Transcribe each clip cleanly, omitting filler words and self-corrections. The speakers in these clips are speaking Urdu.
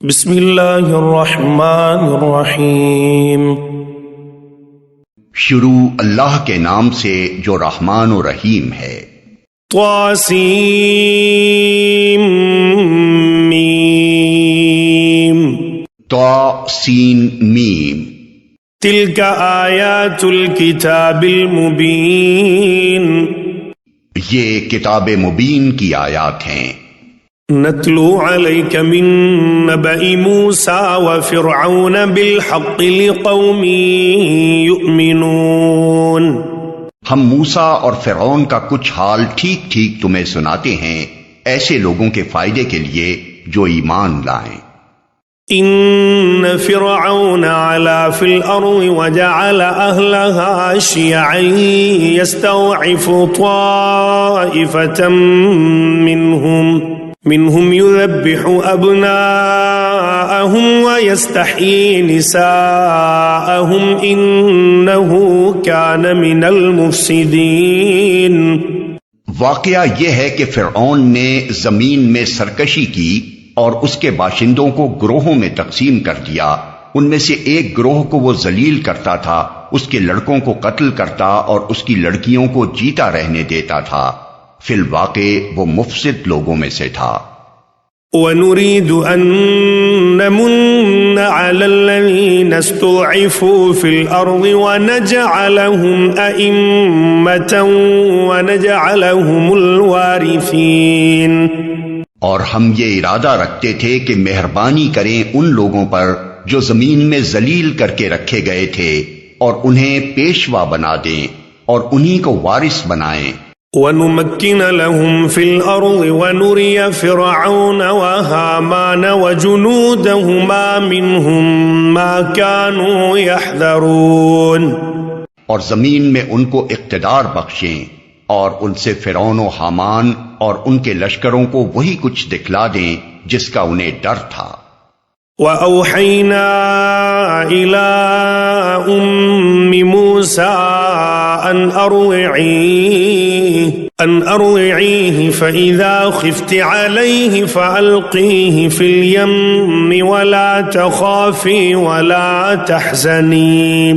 بسم اللہ الرحمن الرحیم۔ شروع اللہ کے نام سے جو رحمان و رحیم ہے۔ طاسیم میم۔ طاسین میم۔ تلک آیات الکتاب المبین۔ یہ کتاب مبین کی آیات ہیں۔ نتلو علیک من نبأ موسیٰ وفرعون بالحق لقوم یؤمنون۔ ہم موسیٰ اور فرعون کا کچھ حال ٹھیک ٹھیک تمہیں سناتے ہیں، ایسے لوگوں کے فائدے کے لیے جو ایمان لائیں۔ ان فرعون علا فی الارض وجعل اہلها شیعا یستضعف طائفة منهم يذبح أبناءهم ويستحيي نساءهم إنه كان من المفسدين۔ واقعہ یہ ہے کہ فرعون نے زمین میں سرکشی کی اور اس کے باشندوں کو گروہوں میں تقسیم کر دیا۔ ان میں سے ایک گروہ کو وہ ذلیل کرتا تھا، اس کے لڑکوں کو قتل کرتا اور اس کی لڑکیوں کو جیتا رہنے دیتا تھا۔ فی الواقع وہ مفسد لوگوں میں سے تھا۔ وَنُرِيدُ أَن نَّمُنَّ عَلَى الَّذِينَ اسْتُضْعِفُوا فِي الْأَرْضِ وَنَجْعَلَهُمْ أَئِمَّةً وَنَجْعَلَهُمُ الْوَارِثِينَ۔ اور ہم یہ ارادہ رکھتے تھے کہ مہربانی کریں ان لوگوں پر جو زمین میں ذلیل کر کے رکھے گئے تھے، اور انہیں پیشوا بنا دیں اور انہی کو وارث بنائیں۔ وَنُمَكِّنَ لَهُمْ فِي الْأَرْضِ وَنُرِيَ فِرْعَوْنَ وَهَامَانَ وَجُنُودَهُمَا مِنْهُمْ مَا كَانُوا يَحْذَرُونَ۔ اور زمین میں ان کو اقتدار بخشیں اور ان سے فرعون و حامان اور ان کے لشکروں کو وہی کچھ دکھلا دیں جس کا انہیں ڈر تھا۔ وَأَوْحَيْنَا إِلَىٰ أُمِّ مُوسَىٰ أَنْ أَرْضِعِيهِ فَإِذَا خِفْتِ عَلَيْهِ فَأَلْقِيهِ فِي الْيَمِّ وَلَا تَخَافِي وَلَا تَحْزَنِي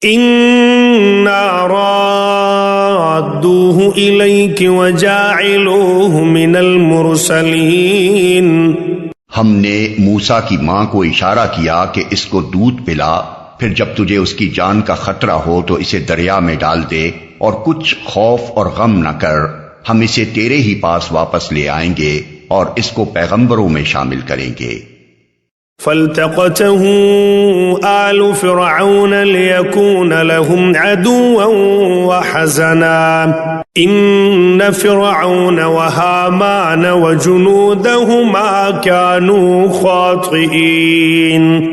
إِنَّا رَادُّوهُ إِلَيْكِ وَجَاعِلُوهُ مِنَ الْمُرْسَلِينَ۔ ہم نے موسیٰ کی ماں کو اشارہ کیا کہ اس کو دودھ پلا، پھر جب تجھے اس کی جان کا خطرہ ہو تو اسے دریا میں ڈال دے اور کچھ خوف اور غم نہ کر، ہم اسے تیرے ہی پاس واپس لے آئیں گے اور اس کو پیغمبروں میں شامل کریں گے۔ فَالْتَقَتَهُ آلُ فِرْعَوْنَ لِيَكُونَ لَهُمْ عَدُوًّا وَحَزَنًا إِنَّ فِرْعَوْنَ وَهَامَانَ وَجُنُودَهُمَا كَانُوا خَاطِئِينَ۔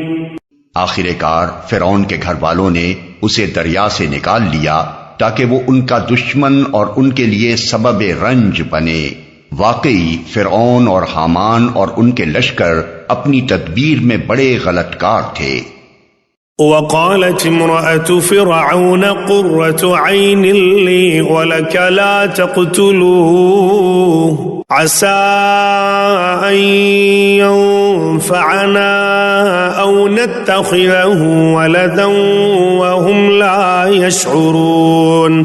آخر کار فرعون کے گھر والوں نے اسے دریا سے نکال لیا تاکہ وہ ان کا دشمن اور ان کے لیے سبب رنج بنے۔ واقعی فرعون اور حامان اور ان کے لشکر اپنی تدبیر میں بڑے غلط کار تھے۔ وقالت امرأة فرعون قرة عين لي ولك لا تقتلوه عسى أن ينفعنا أو نتخذه ولدا وهم لا يشعرون۔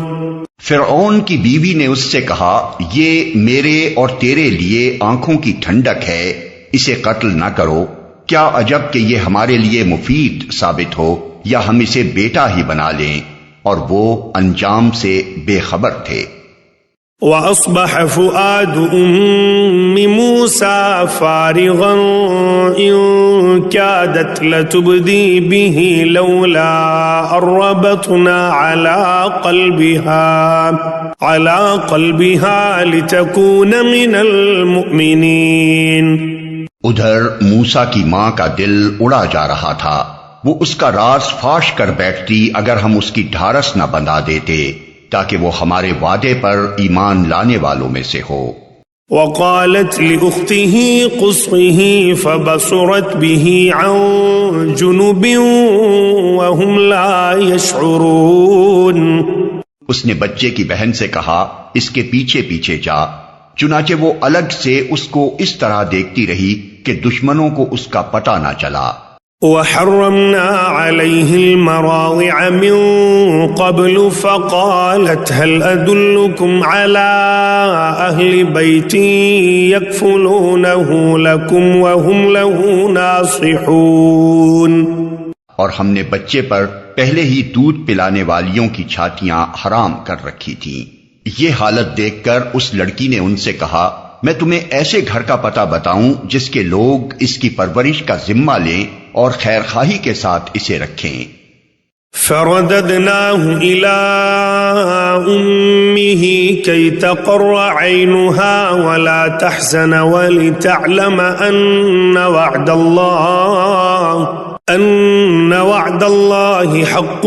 فرعون کی بیوی نے اس سے کہا، یہ میرے اور تیرے لیے آنکھوں کی ٹھنڈک ہے، اسے قتل نہ کرو، کیا عجب کہ یہ ہمارے لیے مفید ثابت ہو یا ہم اسے بیٹا ہی بنا لیں، اور وہ انجام سے بے خبر تھے۔ وَأَصْبَحَ فُؤَادُ أُمِّ مُوسَىٰ فَارِغًا إِن كَادَتْ لَتُبْدِي بِهِ لَوْلَا أَن رَّبَطْنَا عَلَىٰ قَلْبِهَا لِتَكُونَ مِنَ الْمُؤْمِنِينَ۔ ادھر موسیٰ کی ماں کا دل اڑا جا رہا تھا، وہ اس کا راز فاش کر بیٹھتی اگر ہم اس کی ڈھارس نہ بندھا دیتے تاکہ وہ ہمارے وعدے پر ایمان لانے والوں میں سے ہو۔ وقالت لأخته قصه فبصرت به عن جنب وهم لا يشعرون۔ اس نے بچے کی بہن سے کہا، اس کے پیچھے پیچھے جا، چنانچہ وہ الگ سے اس کو اس طرح دیکھتی رہی کہ دشمنوں کو اس کا پتہ نہ چلا۔ وحرمنا عليه المراضع من قبل فقالت هل أدلكم على أهل بيت يكفلونه لكم وهم له ناصحون۔ اور ہم نے بچے پر پہلے ہی دودھ پلانے والیوں کی چھاتیاں حرام کر رکھی تھیں۔ یہ حالت دیکھ کر اس لڑکی نے ان سے کہا میں تمہیں ایسے گھر کا پتہ بتاؤں جس کے لوگ اس کی پرورش کا ذمہ لیں اور خیر خواہی کے ساتھ اسے رکھیں۔ فرددناه إلى أمه كي تقر عينها ولا تحزن ولتعلم أن وعد الله حق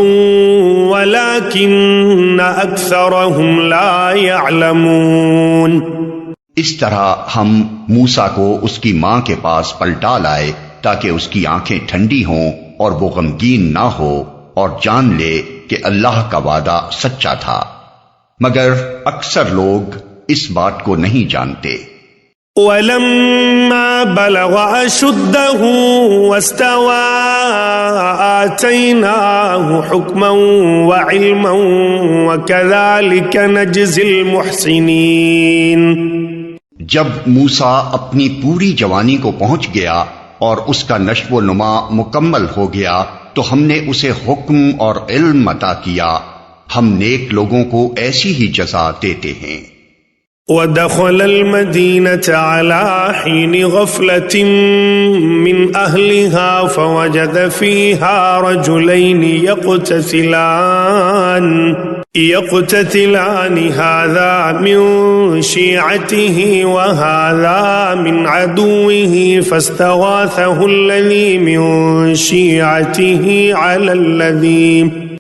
ولكن أكثرهم لا يعلمون۔ اس طرح ہم موسیٰ کو اس کی ماں کے پاس پلٹا لائے تاکہ اس کی آنکھیں ٹھنڈی ہوں اور وہ غمگین نہ ہو اور جان لے کہ اللہ کا وعدہ سچا تھا، مگر اکثر لوگ اس بات کو نہیں جانتے۔ وَلَمَّا بَلَغَ أَشُدَّهُ وَاسْتَوَى آتَيْنَاهُ حُكْمًا وَعِلْمًا وَكَذَلِكَ نَجْزِي الْمُحْسِنِينَ۔ جب موسیٰ اپنی پوری جوانی کو پہنچ گیا اور اس کا نشو و نما مکمل ہو گیا تو ہم نے اسے حکم اور علم عطا کیا، ہم نیک لوگوں کو ایسی ہی جزا دیتے ہیں۔ وَدَخَلَ الْمَدِينَةَ عَلَى حِينِ غَفْلَةٍ مِّنْ أَهْلِهَا فَوَجَدَ فِيهَا رَجُلَيْنِ يَقْتَتِلَانِ هَذَا مِنْ شِيعَتِهِ وَهَذَا مِنْ عَدُوِّهِ فَاسْتَغَاثَهُ الَّذِي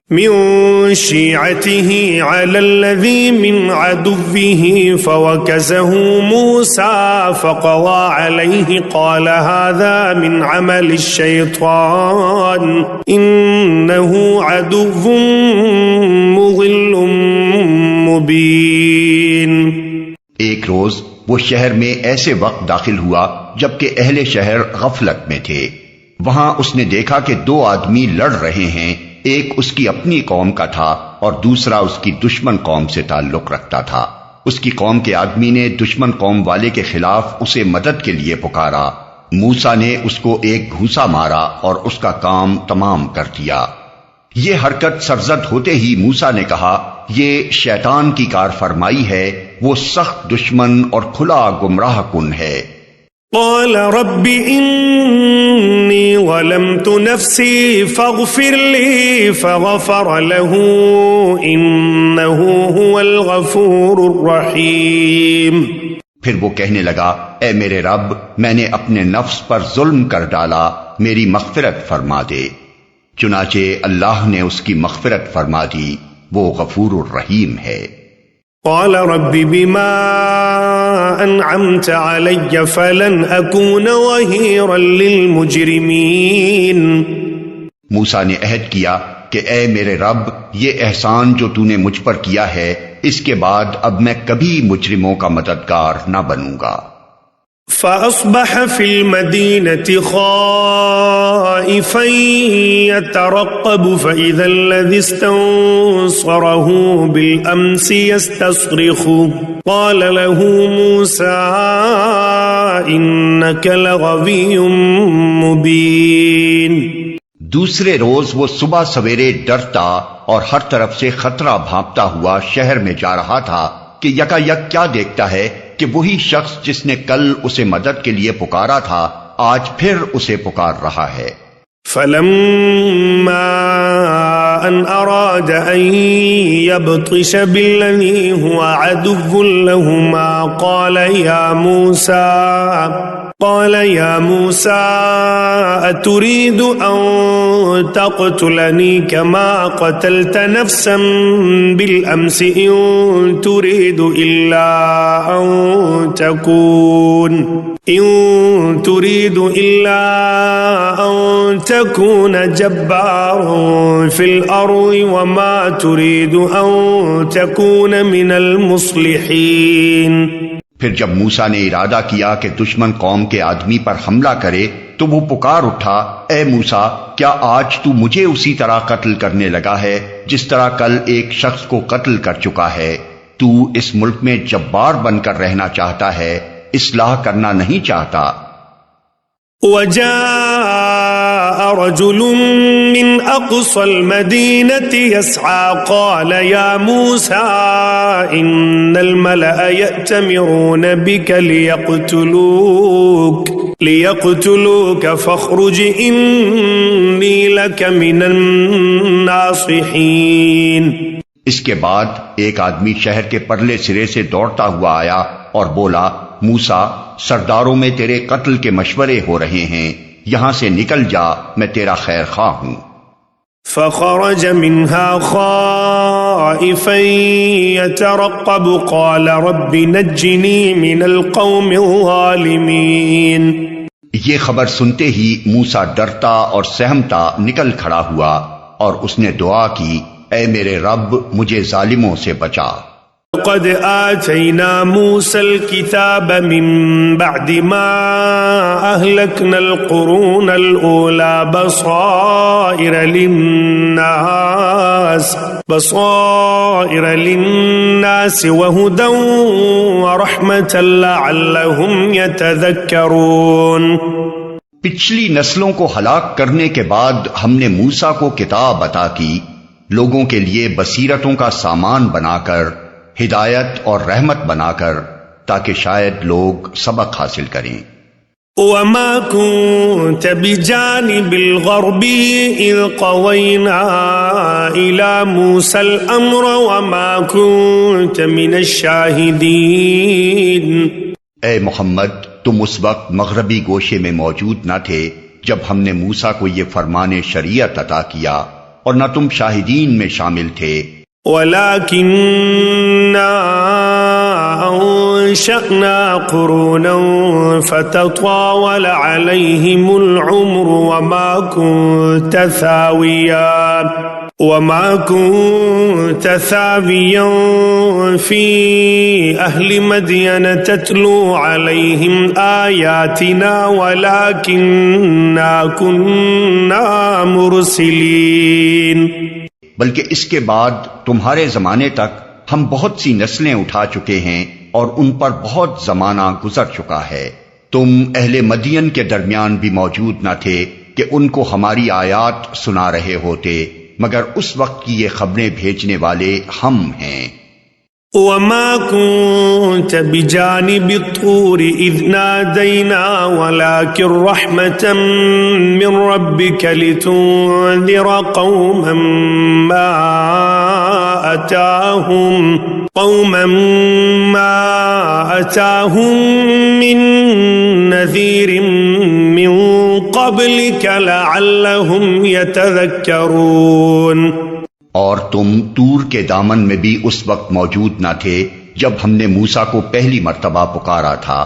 مِنْ شِيعَتِهِ عَلَى الَّذِي مِنْ عَدُوِّهِ فَوَكَزَهُ مُوسَى فَقَضَى عَلَيْهِ قَالَ هَذَا مِنْ عَمَلِ الشَّيْطَانِ إِنَّهُ عَدُوٌّ مُضِلٌّ مُبِينٌ۔ ایک روز وہ شہر میں ایسے وقت داخل ہوا جبکہ اہل شہر غفلت میں تھے۔ وہاں اس نے دیکھا کہ دو آدمی لڑ رہے ہیں، ایک اس کی اپنی قوم کا تھا اور دوسرا اس کی دشمن قوم سے تعلق رکھتا تھا۔ اس کی قوم کے آدمی نے دشمن قوم والے کے خلاف اسے مدد کے لیے پکارا۔ موسیٰ نے اس کو ایک گھوسا مارا اور اس کا کام تمام کر دیا۔ یہ حرکت سرزد ہوتے ہی موسیٰ نے کہا یہ شیطان کی کار فرمائی ہے، وہ سخت دشمن اور کھلا گمراہ کن ہے۔ قال رب انی ظلمت نفسی فاغفر لی فغفر له انه هو الغفور الرحیم۔ پھر وہ کہنے لگا اے میرے رب میں نے اپنے نفس پر ظلم کر ڈالا، میری مغفرت فرما دے۔ چنانچہ اللہ نے اس کی مغفرت فرما دی، وہ غفور الرحیم ہے۔ قال رب بما انعمت علی فلن اکون ظہیرا للمجرمین۔ موسیٰ نے عہد کیا کہ اے میرے رب یہ احسان جو تو نے مجھ پر کیا ہے اس کے بعد اب میں کبھی مجرموں کا مددگار نہ بنوں گا۔ فأصبح في المدينة خائفا يترقب فإذا الذي استنصره بالأمس يستصرخ قال له موسى إنك لغوي مبين۔ دوسرے روز وہ صبح سویرے ڈرتا اور ہر طرف سے خطرہ بھانپتا ہوا شہر میں جا رہا تھا کہ یکا یک کیا دیکھتا ہے کہ وہی شخص جس نے کل اسے مدد کے لیے پکارا تھا آج پھر اسے پکار رہا ہے۔ فلما ان اراد ان يبطش بالذي هو عدو لهما قال يا موسى أتريد أن تقتلني كما قتلت نفسا بالأمس إن تريد إلا أن تكون جبارا في الأرض وما تريد أن تكون من المصلحين۔ پھر جب موسیٰ نے ارادہ کیا کہ دشمن قوم کے آدمی پر حملہ کرے تو وہ پکار اٹھا، اے موسیٰ، کیا آج تو مجھے اسی طرح قتل کرنے لگا ہے جس طرح کل ایک شخص کو قتل کر چکا ہے؟ تو اس ملک میں جبار بن کر رہنا چاہتا ہے، اصلاح کرنا نہیں چاہتا۔ وجاء رجل من أقصى المدينة يسعى قال يا موسى إن الملأ يأتمرون بك ليقتلوك فاخرج إني لك من الناصحين۔ اس کے بعد ایک آدمی شہر کے پرلے سرے سے دوڑتا ہوا آیا اور بولا، موسیٰ، سرداروں میں تیرے قتل کے مشورے ہو رہے ہیں، یہاں سے نکل جا، میں تیرا خیر خواہ ہوں۔ فخرج منها خائفا يترقب قال رب نجني من القوم الظالمين۔ یہ خبر سنتے ہی موسیٰ ڈرتا اور سہمتا نکل کھڑا ہوا اور اس نے دعا کی، اے میرے رب، مجھے ظالموں سے بچا۔ قد آتينا موسى الكتاب من بعد ما أهلكنا القرون الأولى بصائر للناس وهدى ورحمة لعلهم يتذكرون۔ پچھلی نسلوں کو ہلاک کرنے کے بعد ہم نے موسیٰ کو کتاب عطا کی، لوگوں کے لیے بصیرتوں کا سامان بنا کر، ہدایت اور رحمت بنا کر، تاکہ شاید لوگ سبق حاصل کریں۔ وما كنت بجانب الغرب إذ قوينا إلى موسى الأمر وما كنت من الشاهدين۔ اے محمد، تم اس وقت مغربی گوشے میں موجود نہ تھے جب ہم نے موسیٰ کو یہ فرمان شریعت عطا کیا، اور نہ تم شاہدین میں شامل تھے۔ ولكننا أنشأنا قرونا فتطاول عليهم العمر وما كنت ثاويا في أهل مدين تتلو عليهم آياتنا ولكننا كنا مرسلين۔ بلکہ اس کے بعد تمہارے زمانے تک ہم بہت سی نسلیں اٹھا چکے ہیں اور ان پر بہت زمانہ گزر چکا ہے۔ تم اہل مدین کے درمیان بھی موجود نہ تھے کہ ان کو ہماری آیات سنا رہے ہوتے، مگر اس وقت کی یہ خبریں بھیجنے والے ہم ہیں۔ وما كنت بجانب الطور إذ نادينا ولكن رحمة من ربك لتنذر قوما ما أتاهم من نذير من قبلك لعلهم يتذكرون۔ اور تم طور کے دامن میں بھی اس وقت موجود نہ تھے جب ہم نے موسیٰ کو پہلی مرتبہ پکارا تھا،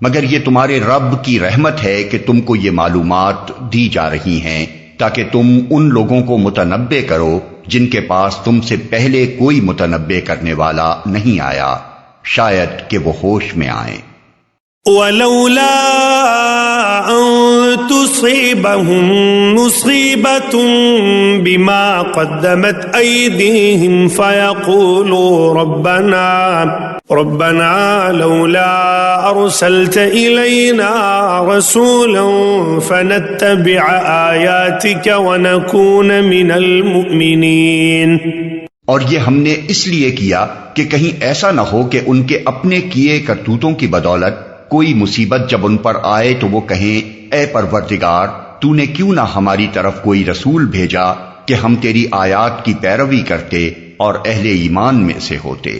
مگر یہ تمہارے رب کی رحمت ہے کہ تم کو یہ معلومات دی جا رہی ہیں تاکہ تم ان لوگوں کو متنبع کرو جن کے پاس تم سے پہلے کوئی متنبع کرنے والا نہیں آیا، شاید کہ وہ ہوش میں آئیں۔ ولولا أن تصيبهم مصيبة بما قدمت أيديهم فيقولوا ربنا لولا أرسلت إلينا رسولا فنتبع آياتك ونكون من المؤمنين۔ اور یہ ہم نے اس لیے کیا کہ کہیں ایسا نہ ہو کہ ان کے اپنے کیے کرتوتوں کی بدولت کوئی مصیبت جب ان پر آئے تو وہ کہیں، اے پروردگار، تو نے کیوں نہ ہماری طرف کوئی رسول بھیجا کہ ہم تیری آیات کی پیروی کرتے اور اہل ایمان میں سے ہوتے۔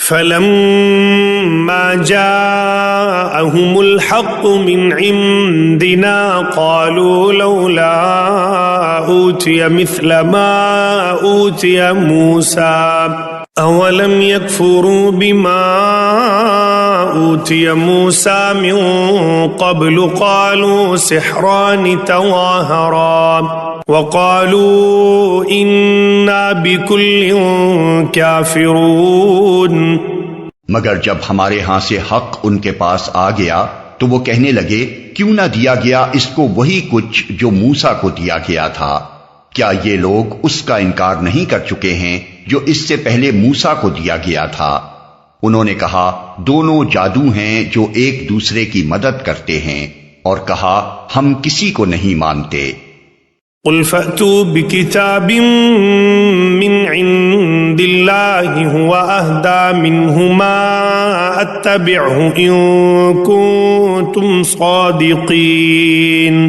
فلما جاءهم الحق من عندنا قالوا لولا أوتي مثل ما أوتي موسى أولم يكفروا بما أوتي موسى من قبل قالوا سحران تظاهرا وقالوا إنا بكل كافرون۔ مگر جب ہمارے ہاں سے حق ان کے پاس آ گیا تو وہ کہنے لگے کیوں نہ دیا گیا اس کو وہی کچھ جو موسیٰ کو دیا گیا تھا؟ کیا یہ لوگ اس کا انکار نہیں کر چکے ہیں جو اس سے پہلے موسیٰ کو دیا گیا تھا؟ انہوں نے کہا دونوں جادو ہیں جو ایک دوسرے کی مدد کرتے ہیں، اور کہا ہم کسی کو نہیں مانتے۔ قل فأتوا بكتاب من عند الله هو أهدى منهما أتبعه إن كنتم صادقين۔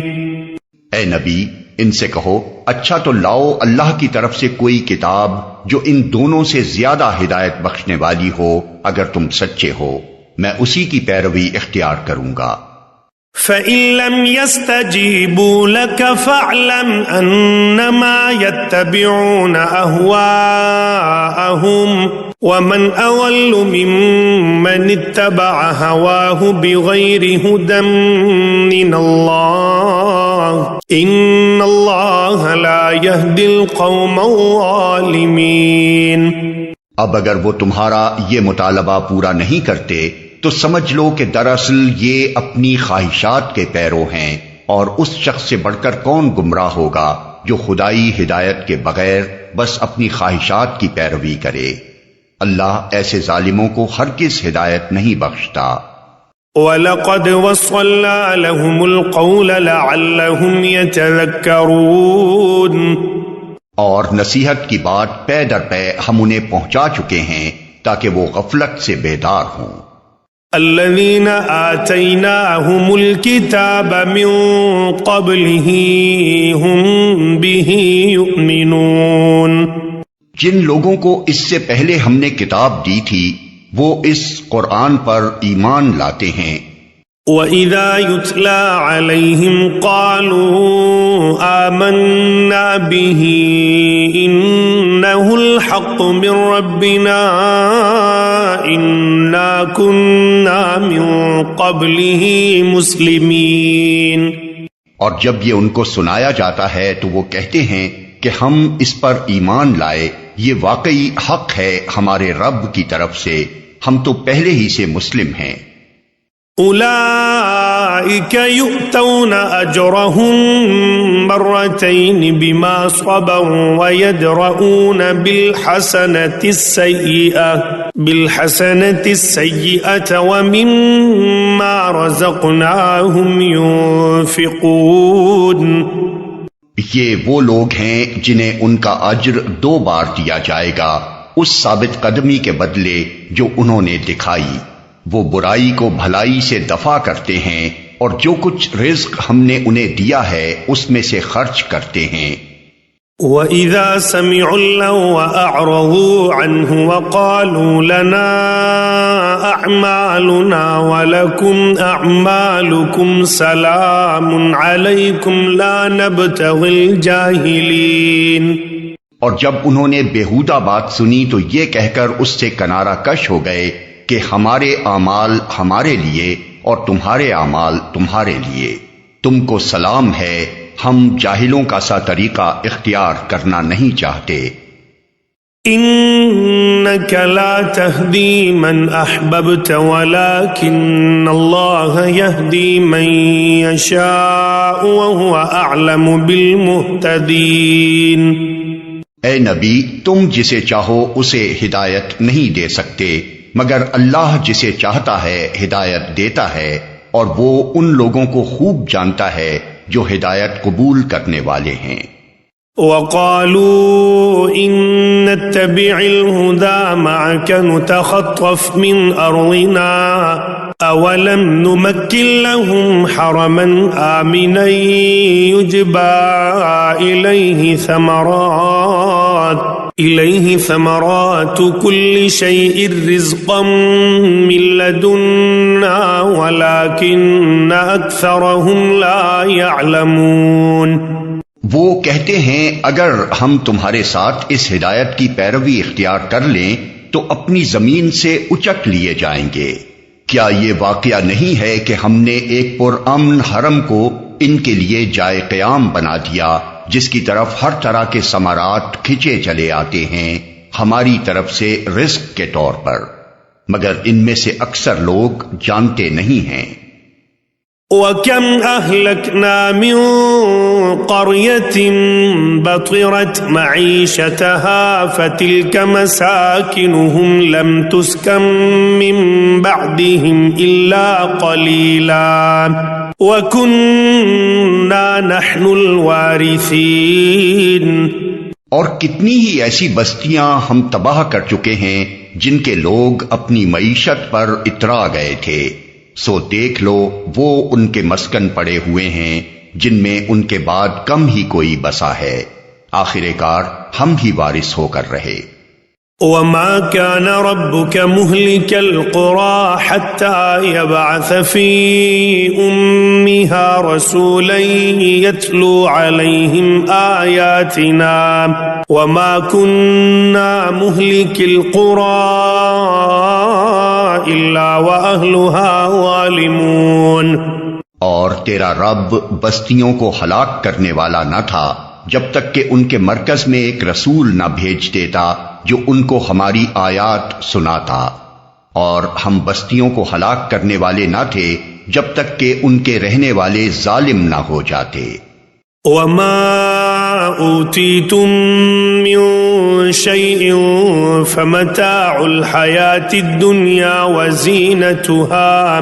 اے نبی ان سے کہو اچھا تو لاؤ اللہ کی طرف سے کوئی کتاب جو ان دونوں سے زیادہ ہدایت بخشنے والی ہو، اگر تم سچے ہو، میں اسی کی پیروی اختیار کروں گا۔ فَإِن لَّمْ يَسْتَجِيبُوا لَكَ فَاعْلَمْ أَنَّمَا يَتَّبِعُونَ أَهْوَاءَهُمْ وَمَنْ أَضَلُّ مِمَّنِ اتَّبَعَ هَوَاهُ بِغَيْرِ هُدًى مِّنَ اللَّهِ إِنَّ اللَّهَ لَا يَهْدِي الْقَوْمَ الظَّالِمِينَ۔ اب اگر وہ تمہارا یہ مطالبہ پورا نہیں کرتے تو سمجھ لو کہ دراصل یہ اپنی خواہشات کے پیرو ہیں، اور اس شخص سے بڑھ کر کون گمراہ ہوگا جو خدائی ہدایت کے بغیر بس اپنی خواہشات کی پیروی کرے۔ اللہ ایسے ظالموں کو ہرگز ہدایت نہیں بخشتا۔ وَلَقَدْ وَصَّلْنَا لَهُمُ الْقَوْلَ لَعَلَّهُمْ يَتَذَكَّرُونَ، اور نصیحت کی بات پے در پے ہم انہیں پہنچا چکے ہیں تاکہ وہ غفلت سے بیدار ہوں۔ الذين آتيناهم الكتاب من قبله هم به يؤمنون، جن لوگوں کو اس سے پہلے ہم نے کتاب دی تھی وہ اس قرآن پر ایمان لاتے ہیں۔ وَإِذَا يُتْلَى عَلَيْهِمْ قَالُوا آمَنَّا بِهِ إِنَّهُ الْحَقُّ مِنْ رَبِّنَا إِنَّا كُنَّا مِنْ قَبْلِهِ مُسْلِمِينَ۔ اور جب یہ ان کو سنایا جاتا ہے تو وہ کہتے ہیں کہ ہم اس پر ایمان لائے، یہ واقعی حق ہے ہمارے رب کی طرف سے، ہم تو پہلے ہی سے مسلم ہیں۔ أولئك يؤتون أجرهم مرتين بما صبروا ويدرؤون بالحسنة السيئة ومما رزقناهم ينفقون۔ یہ وہ لوگ ہیں جنہیں ان کا اجر 2 بار دیا جائے گا اس ثابت قدمی کے بدلے جو انہوں نے دکھائی، وہ برائی کو بھلائی سے دفع کرتے ہیں اور جو کچھ رزق ہم نے انہیں دیا ہے اس میں سے خرچ کرتے ہیں۔ وَإِذَا سَمِعُوا اللَّغْوَ أَعْرَضُوا عَنْهُ وَقَالُوا لَنَا أَعْمَالُنَا وَلَكُمْ أَعْمَالُكُمْ سَلَامٌ عَلَيْكُمْ لَا نَبْتَغِي الْجَاهِلِينَ۔ اور جب انہوں نے بیہودہ بات سنی تو یہ کہہ کر اس سے کنارہ کش ہو گئے کہ ہمارے اعمال ہمارے لیے اور تمہارے اعمال تمہارے لیے، تم کو سلام ہے، ہم جاہلوں کا سا طریقہ اختیار کرنا نہیں چاہتے۔ انک لا تہدی من احببت ولکن اللہ یہدی من یشاء وہو اعلم بالمہتدین۔ اے نبی تم جسے چاہو اسے ہدایت نہیں دے سکتے، مگر اللہ جسے چاہتا ہے ہدایت دیتا ہے، اور وہ ان لوگوں کو خوب جانتا ہے جو ہدایت قبول کرنے والے ہیں۔ وَقَالُوا إِن نَّتَّبِعِ الْهُدَى مَعَكَ نُتَخَطَّفْ مِنْ أَرْضِنَا أَوَلَمْ نُمَكِّن لَّهُمْ حَرَمًا آمِنًا يُجْبَى إِلَيْهِ ثَمَرَاتُ كُلِّ شَيْءٍ رِزْقًا مِّن لَّدُنَّا وَلَكِنَّ أَكْثَرَهُمْ لَا يَعْلَمُونَ۔ وہ کہتے ہیں اگر ہم تمہارے ساتھ اس ہدایت کی پیروی اختیار کر لیں تو اپنی زمین سے اچک لیے جائیں گے۔ کیا یہ واقعہ نہیں ہے کہ ہم نے ایک پرامن حرم کو ان کے لیے جائے قیام بنا دیا جس کی طرف ہر طرح کے ثمرات کھنچے چلے آتے ہیں ہماری طرف سے رزق کے طور پر، مگر ان میں سے اکثر لوگ جانتے نہیں ہیں۔ وَكَمْ أَهْلَكْنَا مِنْ قَرْيَةٍ بَطِرَتْ مَعِيشَتَهَا فَتِلْكَ مَسَاكِنُهُمْ لَمْ تُسْكَنْ مِنْ بَعْدِهِمْ إِلَّا قَلِيلًا وَكُنَّا نَحْنُ الْوَارِثِينَ۔ اور کتنی ہی ایسی بستیاں ہم تباہ کر چکے ہیں جن کے لوگ اپنی معیشت پر اترا گئے تھے، سو دیکھ لو وہ ان کے مسکن پڑے ہوئے ہیں جن میں ان کے بعد کم ہی کوئی بسا ہے، آخر کار ہم ہی وارث ہو کر رہے۔ وَمَا كَانَ رَبُّكَ مُهْلِكَ الْقُرَى حَتَّى يَبْعَثَ فِي أُمِّهَا رَسُولًا يَتْلُو عَلَيْهِمْ آيَاتِنَا وَمَا كُنَّا مُهْلِكِ الْقُرَى إِلَّا وَأَهْلُهَا ظَالِمُونَ۔ اور تیرا رب بستیوں کو ہلاک کرنے والا نہ تھا جب تک کہ ان کے مرکز میں ایک رسول نہ بھیج دیتا جو ان کو ہماری آیات سناتا، اور ہم بستیوں کو ہلاک کرنے والے نہ تھے جب تک کہ ان کے رہنے والے ظالم نہ ہو جاتے۔ وَمَا أُوتِيتُم مِّن شَيْءٍ فَمَتَاعُ الْحَيَاةِ الدُّنْيَا وَزِينَتُهَا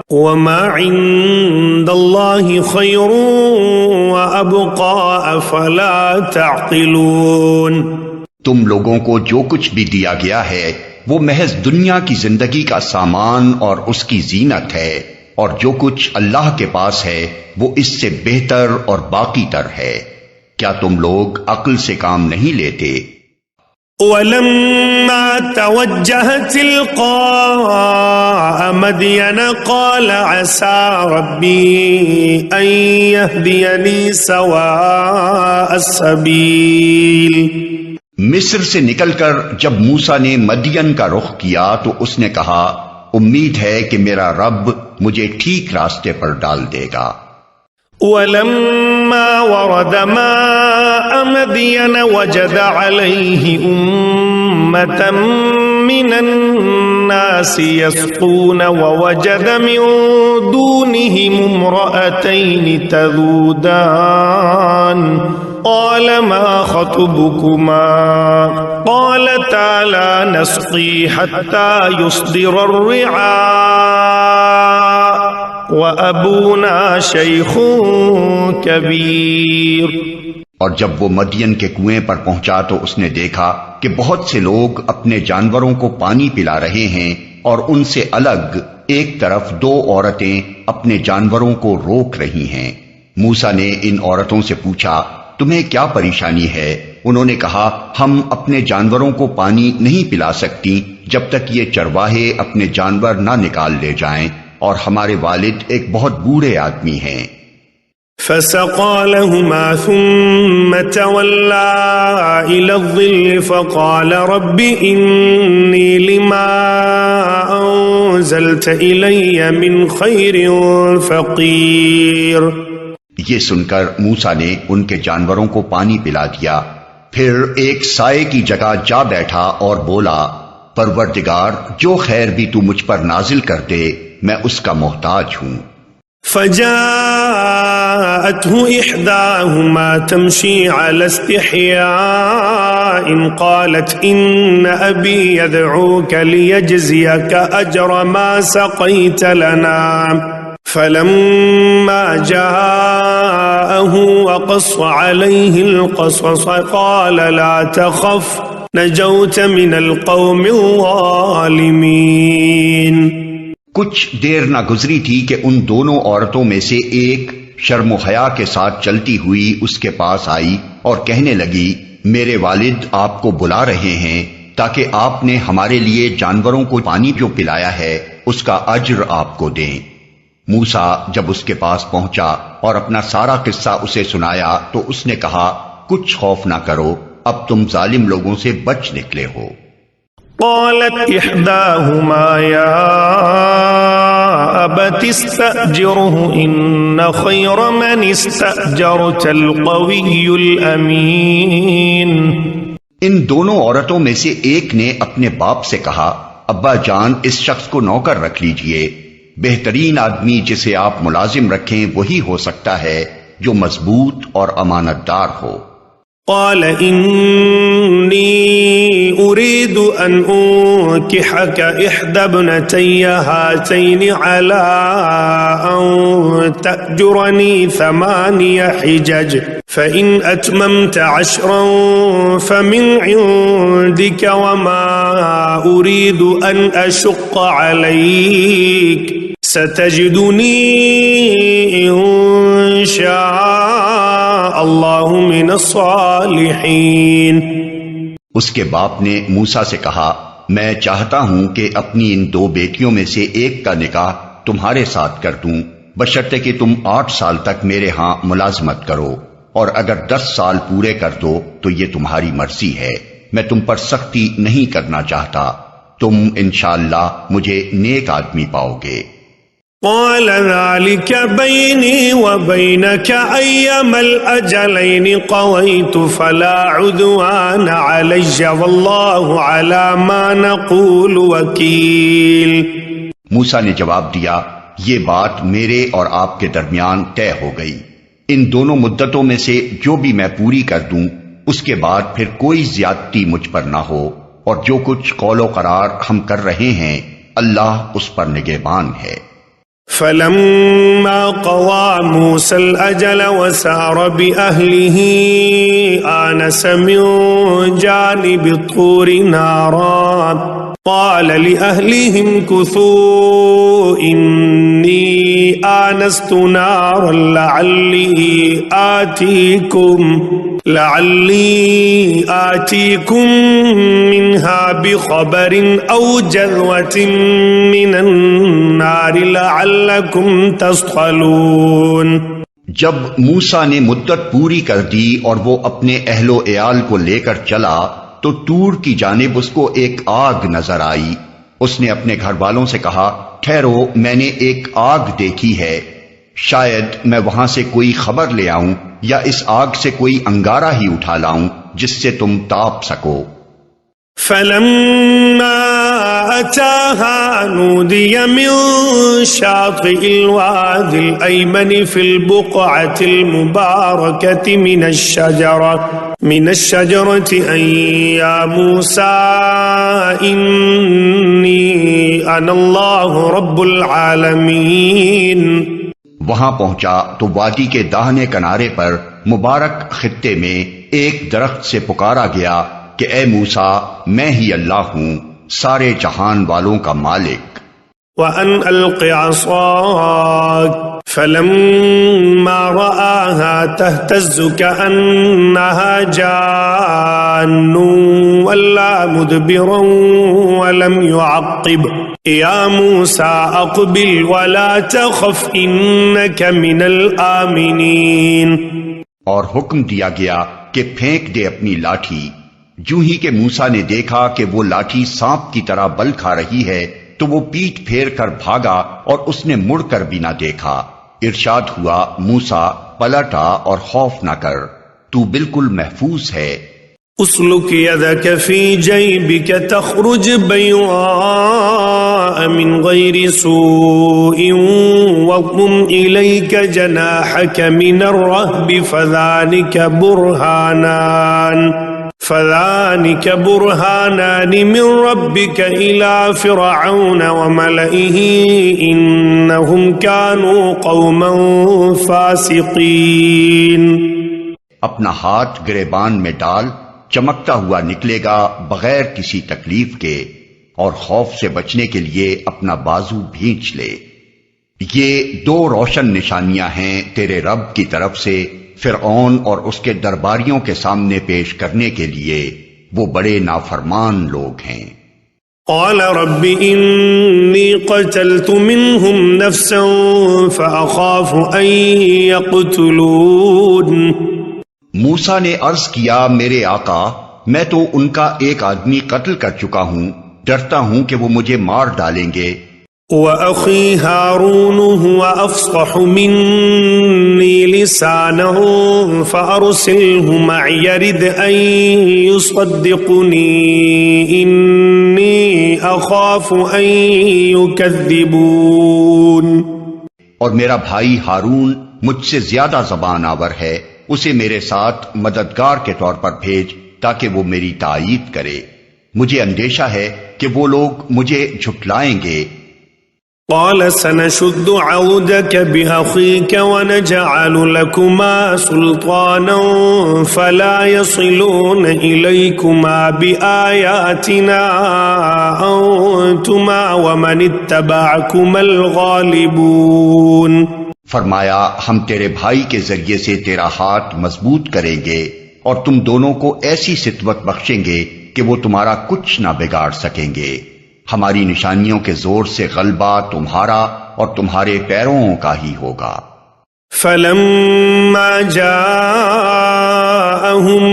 وَمَا عِندَ اللَّهِ خَيْرٌ وَأَبْقَىٰ أَفَلَا تَعْقِلُونَ۔ تم لوگوں کو جو کچھ بھی دیا گیا ہے وہ محض دنیا کی زندگی کا سامان اور اس کی زینت ہے، اور جو کچھ اللہ کے پاس ہے وہ اس سے بہتر اور باقی تر ہے، کیا تم لوگ عقل سے کام نہیں لیتے؟ وَلَمَّا تَوَجَّهَ تِلْقَاءَ مَدْيَنَ قَالَ عَسَىٰ رَبِّي أَن يَهْدِيَنِي سَوَاءَ السَّبِيلِ۔ مصر سے نکل کر جب موسیٰ نے مدین کا رخ کیا تو اس نے کہا، امید ہے کہ میرا رب مجھے ٹھیک راستے پر ڈال دے گا۔ وَلَمَّا وَرَدَ مَاءَ مَدْيَنَ وَجَدَ عَلَيْهِ أُمَّةً مِّنَ النَّاسِ يَسْقُونَ وَوَجَدَ مِن دُونِهِمُ امْرَأَتَيْنِ تَذُودَانِ قَالَ مَا خَطْبُكُمَا قَالَتَا لَا نَسْقِي حَتَّى يُصْدِرَ الرِّعَاءُ وَأَبُونَا شَيْخٌ كَبِيرٌ۔ اور جب وہ مدین کے کنویں پر پہنچا تو اس نے دیکھا کہ بہت سے لوگ اپنے جانوروں کو پانی پلا رہے ہیں، اور ان سے الگ ایک طرف دو عورتیں اپنے جانوروں کو روک رہی ہیں۔ موسیٰ نے ان عورتوں سے پوچھا، تمہیں کیا پریشانی ہے؟ انہوں نے کہا، ہم اپنے جانوروں کو پانی نہیں پلا سکتی جب تک یہ چرواہے اپنے جانور نہ نکال لے جائیں، اور ہمارے والد ایک بہت بوڑھے آدمی ہیں۔ فَسَقَىٰ لَهُمَا ثُمَّ تَوَلَّىٰ إِلَى الظِّلِّ فَقَالَ رَبِّ إِنِّي لِمَا أَنزَلْتَ إِلَيَّ مِنْ خَيْرٍ فَقِيرٌ۔ یہ سن کر موسیٰ نے ان کے جانوروں کو پانی پلا دیا، پھر ایک سائے کی جگہ جا بیٹھا اور بولا، پروردگار جو خیر بھی تو مجھ پر نازل کر دے میں اس کا محتاج ہوں۔ فَجَاءَتْهُ إِحْدَاهُمَا تَمْشِي عَلَى اسْتِحْيَاءٍ قَالَتْ إِنَّ أَبِي يَدْعُوكَ لِيَجْزِيَكَ أَجْرَ مَا سَقَيْتَ لَنَا فَلَمَّا جَاءَهُ وَقَصَّ عَلَيْهِ الْقَصَصَ قَالَ لَا تَخَفْ نَجَوْتَ مِنَ الْقَوْمِ الظَّالِمِينَ۔ کچھ دیر نہ گزری تھی کہ ان دونوں عورتوں میں سے ایک شرم و حیا کے ساتھ چلتی ہوئی اس کے پاس آئی اور کہنے لگی، میرے والد آپ کو بلا رہے ہیں تاکہ آپ نے ہمارے لیے جانوروں کو پانی جو پلایا ہے اس کا اجر آپ کو دیں۔ موسیٰ جب اس کے پاس پہنچا اور اپنا سارا قصہ اسے سنایا تو اس نے کہا، کچھ خوف نہ کرو، اب تم ظالم لوگوں سے بچ نکلے ہو۔ قالت احداهما يا ابت استأجره ان خير من استأجرت القوي الامين۔ ان دونوں عورتوں میں سے ایک نے اپنے باپ سے کہا، ابا جان اس شخص کو نوکر رکھ لیجئے، بہترین آدمی جسے آپ ملازم رکھیں وہی ہو سکتا ہے جو مضبوط اور امانت دار ہو۔ قال إني أريد أن أنكحك إحدى ابنتي هاتين على أن تأجرني 8 حجج فإن أتممت 10 فمن عندك وما أريد أن أشق عليك ستجدني إن شاء اللہ من الصالحین۔ اس کے باپ نے موسیٰ سے کہا میں چاہتا ہوں کہ اپنی ان 2 بیٹیوں میں سے ایک کا نکاح تمہارے ساتھ کر دوں، بشرطے کہ تم 8 سال تک میرے ہاں ملازمت کرو، اور اگر 10 سال پورے کر دو تو یہ تمہاری مرضی ہے، میں تم پر سختی نہیں کرنا چاہتا، تم انشاءاللہ مجھے نیک آدمی پاؤ گے۔ قال ذلك بيني وبينك أيما الأجلين قضيت فلا عدوان علي والله على ما نقول وكيل۔ موسیٰ نے جواب دیا یہ بات میرے اور آپ کے درمیان طے ہو گئی، ان دونوں مدتوں میں سے جو بھی میں پوری کر دوں اس کے بعد پھر کوئی زیادتی مجھ پر نہ ہو، اور جو کچھ قول و قرار ہم کر رہے ہیں اللہ اس پر نگہبان ہے۔ فلما قضى موسى الأجل وسار بأهله آنس من جانب الطور نارا قال لأهلهم كثوا إني آنست نارا لعلي آتيكم منها بخبر أو جذوة من النار لعلكم تصطلون۔ جب موسیٰ نے مدت پوری کر دی اور وہ اپنے اہل و عیال کو لے کر چلا تو طور کی جانب اس کو ایک آگ نظر آئی، اس نے اپنے گھر والوں سے کہا ٹھہرو میں نے ایک آگ دیکھی ہے، شاید میں وہاں سے کوئی خبر لے آؤں یا اس آگ سے کوئی انگارہ ہی اٹھا لاؤں جس سے تم تاپ سکو۔ فلما أتاها نودي من شاطئ الوادي الأيمن في البقعة المباركة من الشجرة أن يا موسى إني أنا الله رب العالمين۔ وہاں پہنچا تو وادی کے داہنے کنارے پر مبارک خطے میں ایک درخت سے پکارا گیا کہ اے موسیٰ میں ہی اللہ ہوں سارے جہان والوں کا مالک۔ وَأَنْ أَلْقِ عَصَاكَ فَلَمَّا رَآهَا تَهْتَزُّ كَأَنَّهَا جَانٌّ وَلَّى مُدْبِرًا وَلَمْ يُعَقِّبْ يَا مُوسَىٰ أَقْبِلْ وَلَا تَخَفْ إِنَّكَ مِنَ الْآمِنِينَ۔ اور حکم دیا گیا کہ پھینک دے اپنی لاٹھی۔ جو ہی کہ موسیٰ نے دیکھا کہ وہ لاٹھی سانپ کی طرح بل کھا رہی ہے تو وہ پیٹ پھیر کر بھاگا اور اس نے مڑ کر بھی نہ دیکھا۔ ارشاد ہوا موسیٰ پلٹا اور خوف نہ کر، تو بالکل محفوظ ہے۔ اسلک یدک فی جیبک تخرج بیضاء من غیر سوء واضم الیک جناحک من الرہب فذانک برہانان من ربک الى فرعون وملئه انہم كانوا قوما فاسقین۔ اپنا ہاتھ گریبان میں ڈال، چمکتا ہوا نکلے گا بغیر کسی تکلیف کے، اور خوف سے بچنے کے لیے اپنا بازو بھینچ لے۔ یہ 2 روشن نشانیاں ہیں تیرے رب کی طرف سے فرعون اور اس کے درباریوں کے سامنے پیش کرنے کے لیے، وہ بڑے نافرمان لوگ ہیں۔ قال رب انی قتلت منهم نفسا فاخاف ان يقتلون۔ موسیٰ نے عرض کیا میرے آقا میں تو ان کا ایک آدمی قتل کر چکا ہوں، ڈرتا ہوں کہ وہ مجھے مار ڈالیں گے۔ وأخي هارون هو أفصح مني لسانا فأرسله معي يرد أن يصدقني إني أخاف أن يكذبون. اور میرا بھائی ہارون مجھ سے زیادہ زبان آور ہے، اسے میرے ساتھ مددگار کے طور پر بھیج تاکہ وہ میری تائید کرے. مجھے اندیشہ ہے کہ وہ لوگ مجھے جھٹلائیں گے. قال سنشد عودك بأخيك ونجعل لكما سلطانا فلا يصلون إليكما بآياتنا أنتما ومن اتبعكما الغالبون. فرمایا ہم تیرے بھائی کے ذریعے سے تیرا ہاتھ مضبوط کریں گے اور تم دونوں کو ایسی ستوت بخشیں گے کہ وہ تمہارا کچھ نہ بگاڑ سکیں گے. ہماری نشانیوں کے زور سے غلبہ تمہارا اور تمہارے پیرووں کا ہی ہوگا. فلما جاءهم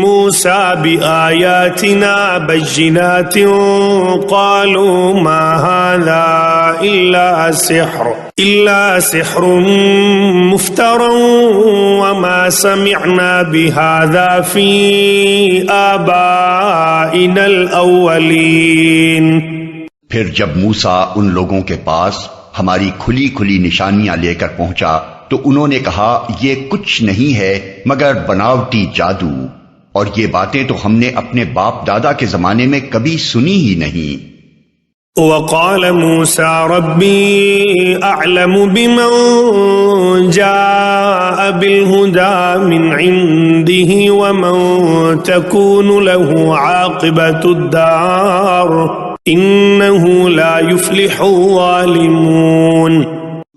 موسى بآياتنا بينات قالوا ما هذا إلا سحر مفترى وما سمعنا بهذا في آبائنا الأولين. پھر جب موسیٰ ان لوگوں کے پاس ہماری کھلی کھلی نشانیاں لے کر پہنچا تو انہوں نے کہا یہ کچھ نہیں ہے مگر بناوٹی جادو، اور یہ باتیں تو ہم نے اپنے باپ دادا کے زمانے میں کبھی سنی ہی نہیں. وقال موسى ربي أعلم بمن جاء بالهدى من عنده ومن تكون له عاقبة الدار إنه لا يفلح الظالمون.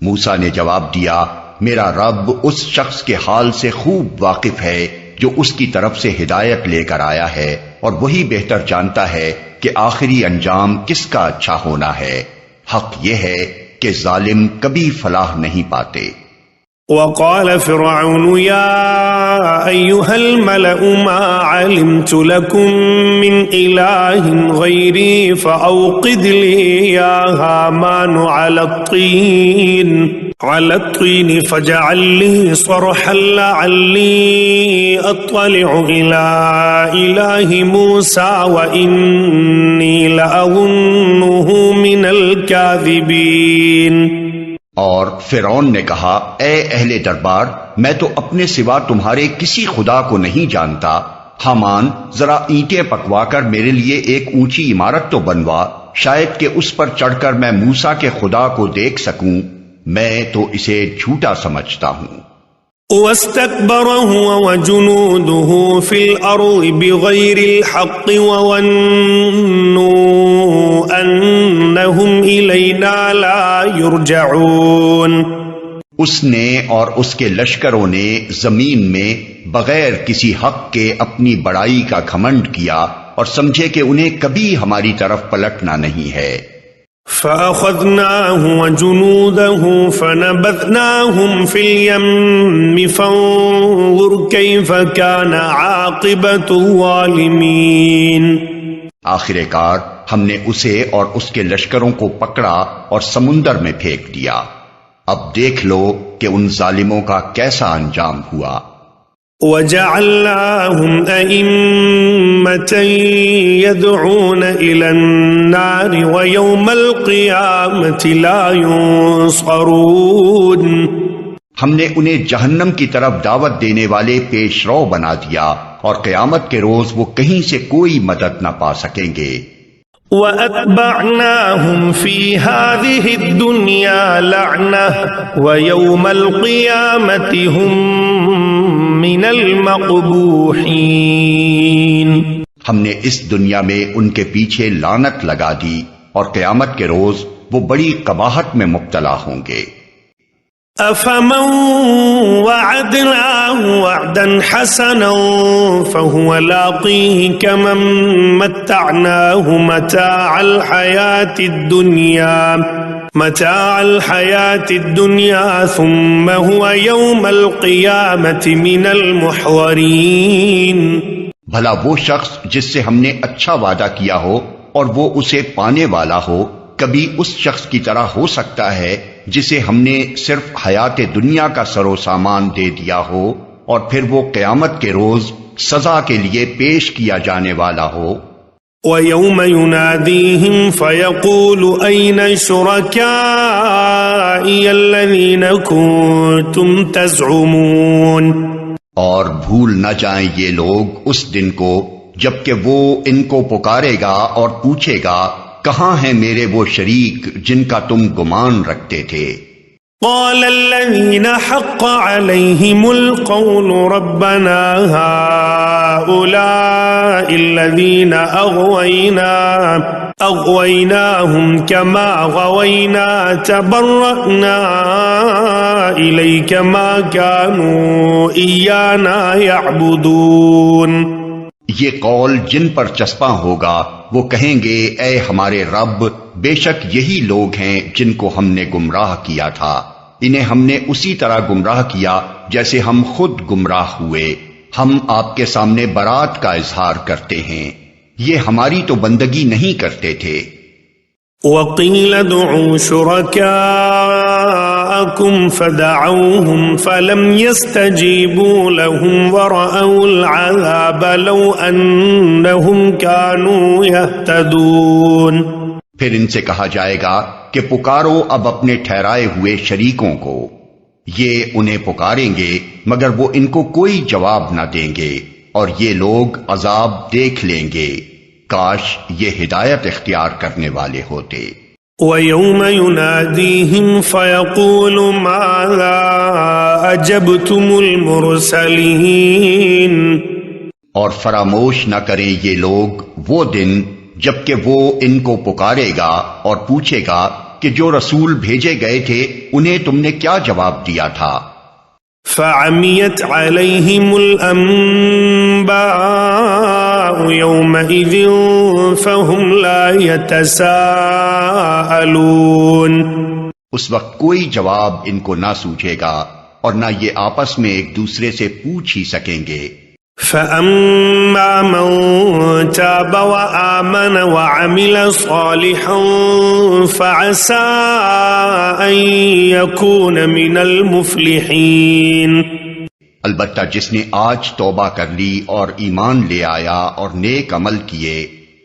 موسیٰ نے جواب دیا میرا رب اس شخص کے حال سے خوب واقف ہے جو اس کی طرف سے ہدایت لے کر آیا ہے، اور وہی بہتر جانتا ہے کہ آخری انجام کس کا اچھا ہونا ہے. حق یہ ہے کہ ظالم کبھی فلاح نہیں پاتے. وقال فرعون يا أيها الملأ ما علمت لكم من إله غيري فأوقد لي يا هامان على الطين فاجعل لي صرحا لعلي أطلع إلى إله موسى وإني لأظنه من الكاذبين. اور فرعون نے کہا اے اہل دربار میں تو اپنے سوا تمہارے کسی خدا کو نہیں جانتا. حامان ذرا اینٹیں پکوا کر میرے لیے ایک اونچی عمارت تو بنوا، شاید کہ اس پر چڑھ کر میں موسیٰ کے خدا کو دیکھ سکوں. میں تو اسے جھوٹا سمجھتا ہوں. واستكبر هو وجنوده في الأرض بغير الحق وظنوا أنهم إلينا لا يرجعون. اس نے اور اس کے لشکروں نے زمین میں بغیر کسی حق کے اپنی بڑائی کا گھمنڈ کیا اور سمجھے کہ انہیں کبھی ہماری طرف پلٹنا نہیں ہے. فأخذناه وجنوده فنبذناهم في اليم فانظر كيف كان عاقبة الظالمين. آخر کار ہم نے اسے اور اس کے لشکروں کو پکڑا اور سمندر میں پھینک دیا. اب دیکھ لو کہ ان ظالموں کا کیسا انجام ہوا. وَجَعَلْنَاهُمْ أَئِمَّةً يَدْعُونَ إِلَى النَّارِ وَيَوْمَ الْقِيَامَةِ لَا يُنصَرُونَ. ہم نے انہیں جہنم کی طرف دعوت دینے والے پیش رو بنا دیا اور قیامت کے روز وہ کہیں سے کوئی مدد نہ پا سکیں گے. وَأَتْبَعْنَاهُمْ فِي هَذِهِ الدُّنْيَا لَعْنَةً وَيَوْمَ الْقِيَامَةِ هُمْ مِنَ الْمَقْبُوحِينَ. ہم نے اس دنیا میں ان کے پیچھے لعنت لگا دی اور قیامت کے روز وہ بڑی قباحت میں مبتلا ہوں گے. أَفَمَنْ وَعَدْنَاهُ وَعْدًا حَسَنًا فَهُوَ لَاقِيهِ كَمَنْ مَتَّعْنَاهُ مَتَاعَ الْحَيَاةِ الدُّنْيَا ثُمَّ هُوَ يَوْمَ الْقِيَامَةِ مِنَ الْمُحْضَرِينَ. بھلا وہ شخص جس سے ہم نے اچھا وعدہ کیا ہو اور وہ اسے پانے والا ہو کبھی اس شخص کی طرح ہو سکتا ہے جسے ہم نے صرف حیات دنیا کا سر و سامان دے دیا ہو اور پھر وہ قیامت کے روز سزا کے لیے پیش کیا جانے والا ہو۔ وَيَوْمَ يُنَادِيهِمْ فَيَقُولُ أَيْنَ شُرَكَائِيَ الَّذِينَ كُنتُمْ تَزْعُمُونَ، اور بھول نہ جائیں یہ لوگ اس دن کو جبکہ وہ ان کو پکارے گا اور پوچھے گا کہاں ہیں میرے وہ شریک جن کا تم گمان رکھتے تھے۔ قال الذين حق عليهم القول ربنا هؤلاء الذين أغويناهم كما غوينا تبرأنا إليك ما كانوا إيانا يعبدون۔ یہ قول جن پر چسپاں ہوگا وہ کہیں گے اے ہمارے رب، بے شک یہی لوگ ہیں جن کو ہم نے گمراہ کیا تھا، انہیں ہم نے اسی طرح گمراہ کیا جیسے ہم خود گمراہ ہوئے، ہم آپ کے سامنے برات کا اظہار کرتے ہیں، یہ ہماری تو بندگی نہیں کرتے تھے۔ وَقِيلَ ادْعُوا شُرَكَاءَكُمْ فَدَعَوْهُمْ فَلَمْ يَسْتَجِيبُوا لَهُمْ وَرَأَوُا الْعَذَابَ لَوْ أَنَّهُمْ كَانُوا يَهْتَدُونَ۔ پھر ان سے کہا جائے گا کہ پکارو اب اپنے ٹھہرائے ہوئے شریکوں کو، یہ انہیں پکاریں گے مگر وہ ان کو کوئی جواب نہ دیں گے اور یہ لوگ عذاب دیکھ لیں گے، کاش یہ ہدایت اختیار کرنے والے ہوتے۔ وَيَوْمَ يُنَادِيهِمْ فَيَقُولُ مَاذَا أَجَبْتُمُ الْمُرْسَلِينَ، اور فراموش نہ کریں یہ لوگ وہ دن جبکہ وہ ان کو پکارے گا اور پوچھے گا کہ جو رسول بھیجے گئے تھے انہیں تم نے کیا جواب دیا تھا۔ فَعَمِيَتْ عَلَيْهِمُ الْأَنبَاءُ يَوْمَئِذٍ فَهُمْ لَا يَتَسَاءَلُونَ، اس وقت کوئی جواب ان کو نہ سوچے گا اور نہ یہ آپس میں ایک دوسرے سے پوچھ ہی سکیں گے۔ فَأَمَّا مَن تَابَ وَآمَنَ وَعَمِلَ صَالِحًا فَعَسَىٰ أَن يَكُونَ مِنَ الْمُفْلِحِينَ، البتہ جس نے آج توبہ کر لی اور ایمان لے آیا اور نیک عمل کیے،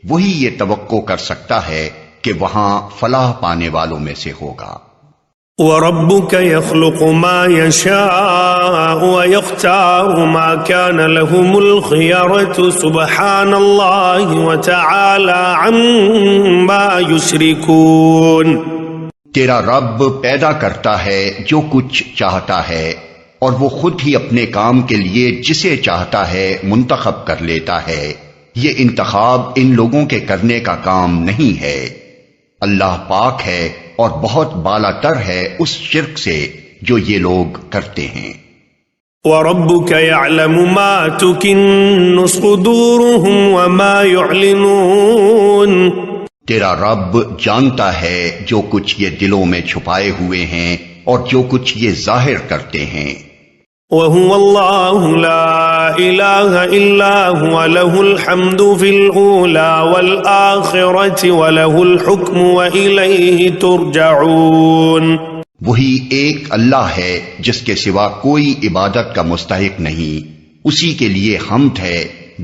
وہی یہ توقع کر سکتا ہے کہ وہاں فلاح پانے والوں میں سے ہوگا۔ وَرَبُّكَ يَخْلُقُ مَا يَشَاءُ وَيَخْتَارُ مَا كَانَ لَهُمُ الْخِيَرَةُ سُبْحَانَ اللَّهِ وَتَعَالَى عَمَّا يُشْرِكُونَ۔ تیرا رب پیدا کرتا ہے جو کچھ چاہتا ہے اور وہ خود ہی اپنے کام کے لیے جسے چاہتا ہے منتخب کر لیتا ہے، یہ انتخاب ان لوگوں کے کرنے کا کام نہیں ہے۔ اللہ پاک ہے اور بہت بالا تر ہے اس شرک سے جو یہ لوگ کرتے ہیں۔ وَرَبُّكَ يَعْلَمُ مَا تُكِنُّ صُدُورُهُمْ وَمَا يُعْلِنُونَ، تیرا رب جانتا ہے جو کچھ یہ دلوں میں چھپائے ہوئے ہیں اور جو کچھ یہ ظاہر کرتے ہیں۔ وَهُوَ اللَّهُ لَا إِلَٰهَ إِلَّا هُوَ لَهُ الْحَمْدُ فِي الْأُولَى وَالْآخِرَةِ وَلَهُ الْحُكْمُ وَإِلَيْهِ تُرْجَعُونَ، وہی ایک اللہ ہے جس کے سوا کوئی عبادت کا مستحق نہیں، اسی کے لیے حمد ہے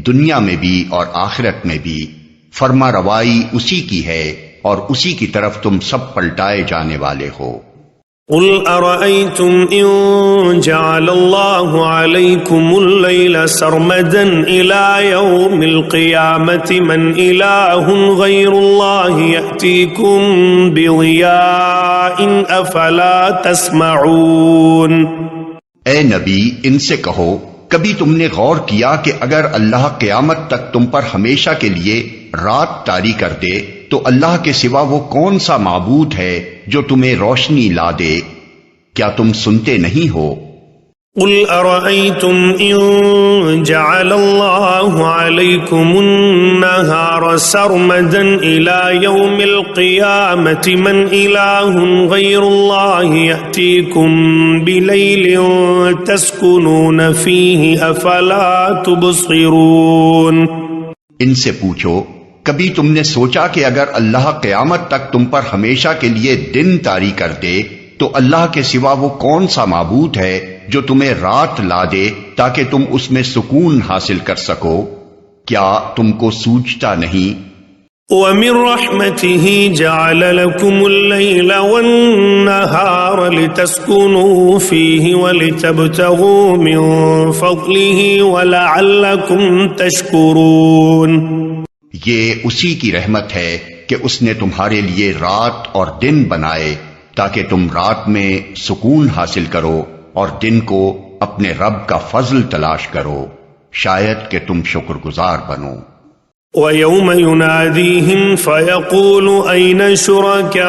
دنیا میں بھی اور آخرت میں بھی، فرما روائی اسی کی ہے اور اسی کی طرف تم سب پلٹائے جانے والے ہو۔ قُلْ أَرَأَيْتُمْ إِن جَعَلَ اللَّهُ عَلَيْكُمُ اللَّيْلَ سَرْمَدًا إِلَى يَوْمِ الْقِيَامَةِ مَنْ إِلَٰهٌ غَيْرُ اللَّهِ يَأْتِيكُمْ بِضِيَاءٍ أَفَلَا تَسْمَعُونَ۔ اے نبی ان سے کہو کبھی تم نے غور کیا کہ اگر اللہ قیامت تک تم پر ہمیشہ کے لیے رات طاری کر دے تو اللہ کے سوا وہ کون سا معبود ہے جو تمہیں روشنی لا دے؟ کیا تم سنتے نہیں ہو؟ قُلْ أَرَأَيْتُمْ إِن جَعَلَ اللَّهُ عَلَيْكُمُ النَّهَارَ سَرْمَدًا إِلَى يَوْمِ الْقِيَامَةِ مَنْ إِلَٰهٌ غَيْرُ اللَّهِ يَأْتِيكُمْ بِلَيْلٍ تَسْكُنُونَ فِيهِ أَفَلَا تُبْصِرُونَ۔ ان سے پوچھو کبھی تم نے سوچا کہ اگر اللہ قیامت تک تم پر ہمیشہ کے لیے دن طاری کر دے تو اللہ کے سوا وہ کون سا معبود ہے جو تمہیں رات لا دے تاکہ تم اس میں سکون حاصل کر سکو؟ کیا تم کو سوچتا نہیں؟ وَمِن رَحْمَتِهِ جَعَلَ لَكُمُ اللَّيْلَ وَالنَّهَارَ لِتَسْكُنُوا فِيهِ وَلِتَبْتَغُوا مِن فَضْلِهِ وَلَعَلَّكُمْ تَشْكُرُونَ۔ یہ اسی کی رحمت ہے کہ اس نے تمہارے لیے رات اور دن بنائے تاکہ تم رات میں سکون حاصل کرو اور دن کو اپنے رب کا فضل تلاش کرو، شاید کہ تم شکر گزار بنو۔ وَيَوْمَ يُنَادِيهِمْ فَيَقُولُ أَيْنَ شُرَكَائِيَ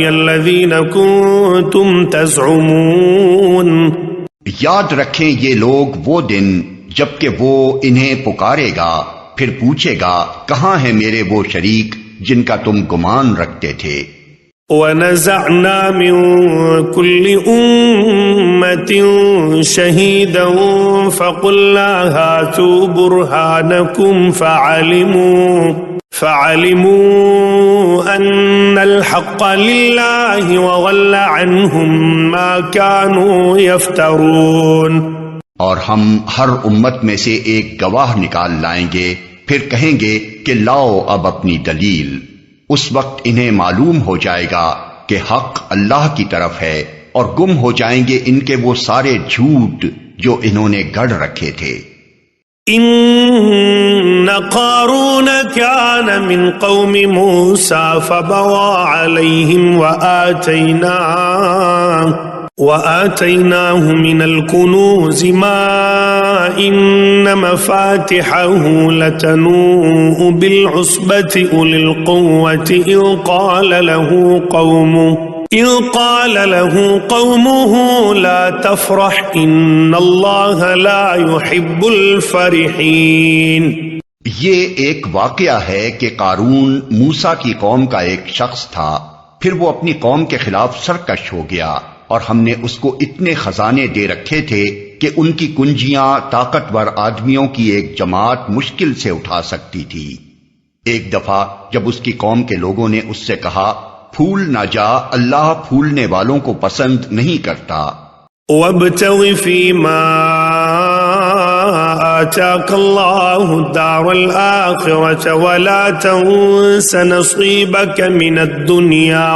الَّذِينَ كُنتُمْ تَزْعُمُونَ۔ یاد رکھیں یہ لوگ وہ دن جبکہ وہ انہیں پکارے گا، پھر پوچھے گا کہاں ہیں میرے وہ شریک جن کا تم گمان رکھتے تھے۔ وَنَزَعْنَا مِن كُلِّ أُمَّةٍ شَهِيدًا فَقُلْنَا هَاتُوا بُرْهَانَكُمْ فَعَلِمُوا أَنَّ الْحَقَّ لِلَّهِ وَضَلَّ عَنْهُمْ مَا كَانُوا يَفْتَرُونَ۔ اور ہم ہر امت میں سے ایک گواہ نکال لائیں گے، پھر کہیں گے کہ لاؤ اب اپنی دلیل۔ اس وقت انہیں معلوم ہو جائے گا کہ حق اللہ کی طرف ہے، اور گم ہو جائیں گے ان کے وہ سارے جھوٹ جو انہوں نے گڑھ رکھے تھے۔ ان قارون كان من قوم موسى فبغى عليهم وآتيناه من الكنوز ما إن مفاتحه لتنوء بالعصبة أولي القوة إذ قال له قومه لا تفرح إن الله لا يحب الفرحين۔ یہ ایک واقعہ ہے کہ قارون موسیٰ کی قوم کا ایک شخص تھا، پھر وہ اپنی قوم کے خلاف سرکش ہو گیا، اور ہم نے اس کو اتنے خزانے دے رکھے تھے کہ ان کی کنجیاں طاقتور آدمیوں کی ایک جماعت مشکل سے اٹھا سکتی تھی۔ ایک دفعہ جب اس کی قوم کے لوگوں نے اس سے کہا پھول نہ جا، اللہ پھولنے والوں کو پسند نہیں کرتا۔ وَابْتَغِ فِيمَا آتَاكَ اللَّهُ الدَّارَ الْآخِرَةَ وَلَا تَنْسَ نَصِيبَكَ مِنَ الدُّنْيَا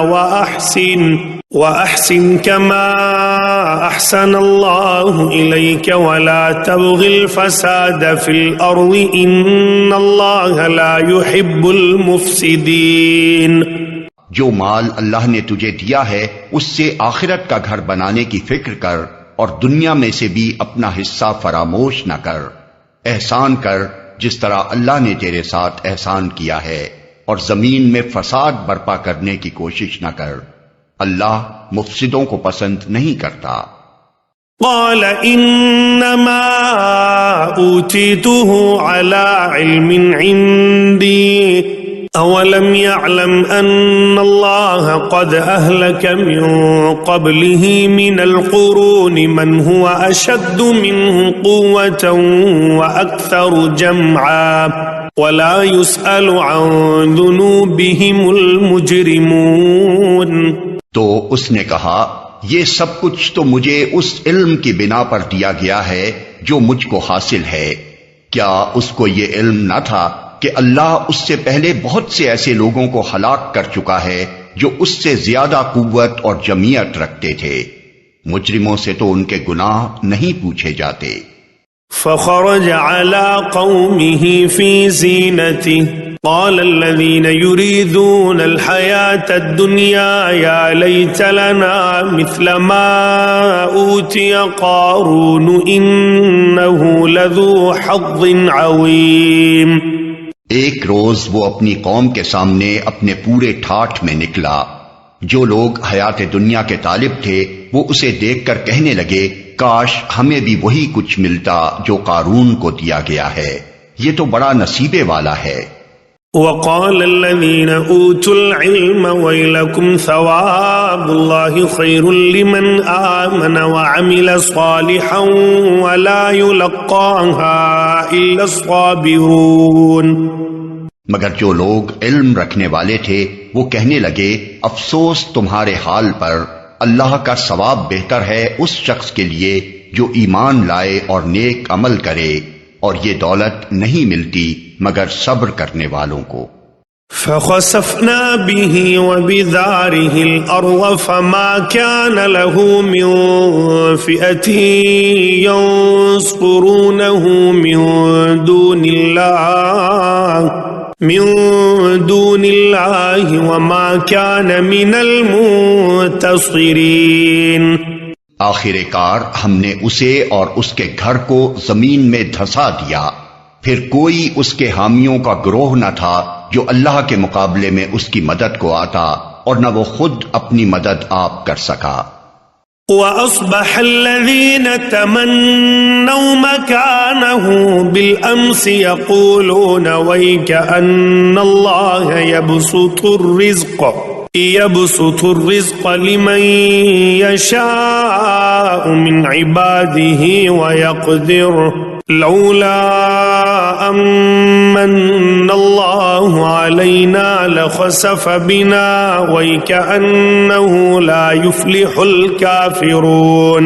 وَأَحْسِنْ كَمَا أَحْسَنَ اللَّهُ إِلَيْكَ وَلَا تَبْغِ الْفَسَادَ فِي الْأَرْضِ إِنَّ اللَّهَ لَا يُحِبُّ الْمُفْسِدِينَ۔ جو مال اللہ نے تجھے دیا ہے اس سے آخرت کا گھر بنانے کی فکر کر، اور دنیا میں سے بھی اپنا حصہ فراموش نہ کر۔ احسان کر جس طرح اللہ نے تیرے ساتھ احسان کیا ہے، اور زمین میں فساد برپا کرنے کی کوشش نہ کر، اللہ مفسدوں کو پسند نہیں کرتا۔ قال انما اوتیته على علم عندي اولم يعلم ان الله قد اهلك من قبله من القرون من هو اشد منه قوة واكثر جمعا ولا يسأل عن ذنوبهم المجرمون۔ تو اس نے کہا یہ سب کچھ تو مجھے اس علم کی بنا پر دیا گیا ہے جو مجھ کو حاصل ہے۔ کیا اس کو یہ علم نہ تھا کہ اللہ اس سے پہلے بہت سے ایسے لوگوں کو ہلاک کر چکا ہے جو اس سے زیادہ قوت اور جمعیت رکھتے تھے؟ مجرموں سے تو ان کے گناہ نہیں پوچھے جاتے۔ فخرج على قومه في زينته قال الذين يريدون الحياة الدنيا يا ليت لنا مثل ما أوتي قارون إنه لذو حظ عظيم۔ ایک روز وہ اپنی قوم کے سامنے اپنے پورے ٹھاٹھ میں نکلا۔ جو لوگ حیات دنیا کے طالب تھے وہ اسے دیکھ کر کہنے لگے کاش ہمیں بھی وہی کچھ ملتا جو قارون کو دیا گیا ہے، یہ تو بڑا نصیبے والا ہے۔ وقال الذين اوتوا العلم ويلكم ثواب الله خير لمن آمن وعمل صالحا ولا يلقاها الا الصابرون۔ مگر جو لوگ علم رکھنے والے تھے وہ کہنے لگے افسوس تمہارے حال پر، اللہ کا ثواب بہتر ہے اس شخص کے لیے جو ایمان لائے اور نیک عمل کرے، اور یہ دولت نہیں ملتی مگر صبر کرنے والوں کو۔ فخسفنا به وبداره الأرض فما كان له من فئة ينصرونه من دون الله وما كان من المنتصرين۔ آخر کار ہم نے اسے اور اس کے گھر کو زمین میں دھسا دیا، پھر کوئی اس کے حامیوں کا گروہ نہ تھا جو اللہ کے مقابلے میں اس کی مدد کو آتا، اور نہ وہ خود اپنی مدد آپ کر سکا۔ وَأَصْبَحَ الَّذِينَ تَمَنَّوْا مَكَانَهُ بِالْأَمْسِ يَقُولُونَ وَيْكَ أَنَّ اللَّهَ يَبْسُطُ الرِّزْقَ لِمَن يَشَاءُ مِنْ عِبَادِهِ وَيَقْدِرُ لولا أَمَّنَّ اللَّهُ عَلَيْنَا لَخَسَفَ بِنَا وَيْكَأَنَّهُ لَا يُفْلِحُ الْكَافِرُونَ۔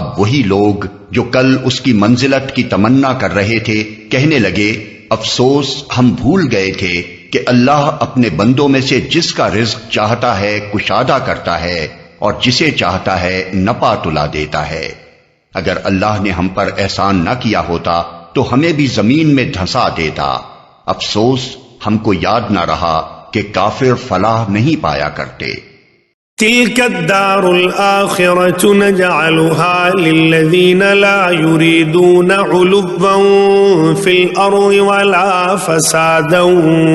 اب وہی لوگ جو کل اس کی منزلت کی تمنا کر رہے تھے کہنے لگے افسوس ہم بھول گئے تھے کہ اللہ اپنے بندوں میں سے جس کا رزق چاہتا ہے کشادہ کرتا ہے اور جسے چاہتا ہے نپا تلا دیتا ہے۔ اگر اللہ نے ہم پر احسان نہ کیا ہوتا تو ہمیں بھی زمین میں دھسا دیتا، افسوس ہم کو یاد نہ رہا کہ کافر فلاح نہیں پایا کرتے۔ تلك الدار الآخرة نجعلها للذين لا يريدون علوا في الأرض ولا فسادا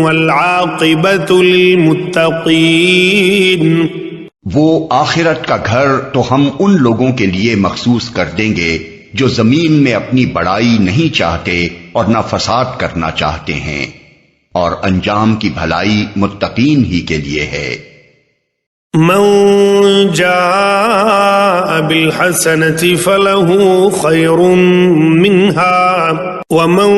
والعاقبة للمتقين۔ وہ آخرت کا گھر تو ہم ان لوگوں کے لیے مخصوص کر دیں گے جو زمین میں اپنی بڑائی نہیں چاہتے اور نہ فساد کرنا چاہتے ہیں، اور انجام کی بھلائی متقین ہی کے لیے ہے۔ من جاء بالحسنة فله خير منها ومن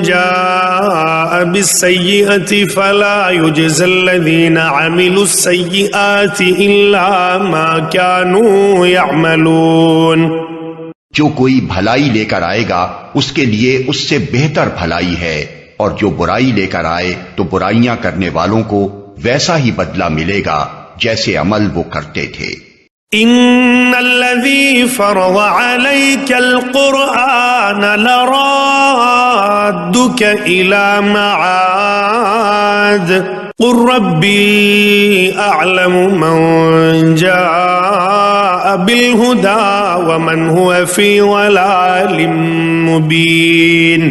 جاء بالسيئة فلا يجزى الذين عملوا السيئات إلا ما كانوا يعملون۔ جو کوئی بھلائی لے کر آئے گا اس کے لیے اس سے بہتر بھلائی ہے، اور جو برائی لے کر آئے تو برائیاں کرنے والوں کو ویسا ہی بدلہ ملے گا جیسے عمل وہ کرتے تھے۔ ان الذي فرض عليك القرآن لرادك الى معاد قل ربي اعلم من جاء بالهدى ومن هو في ضلال مبين۔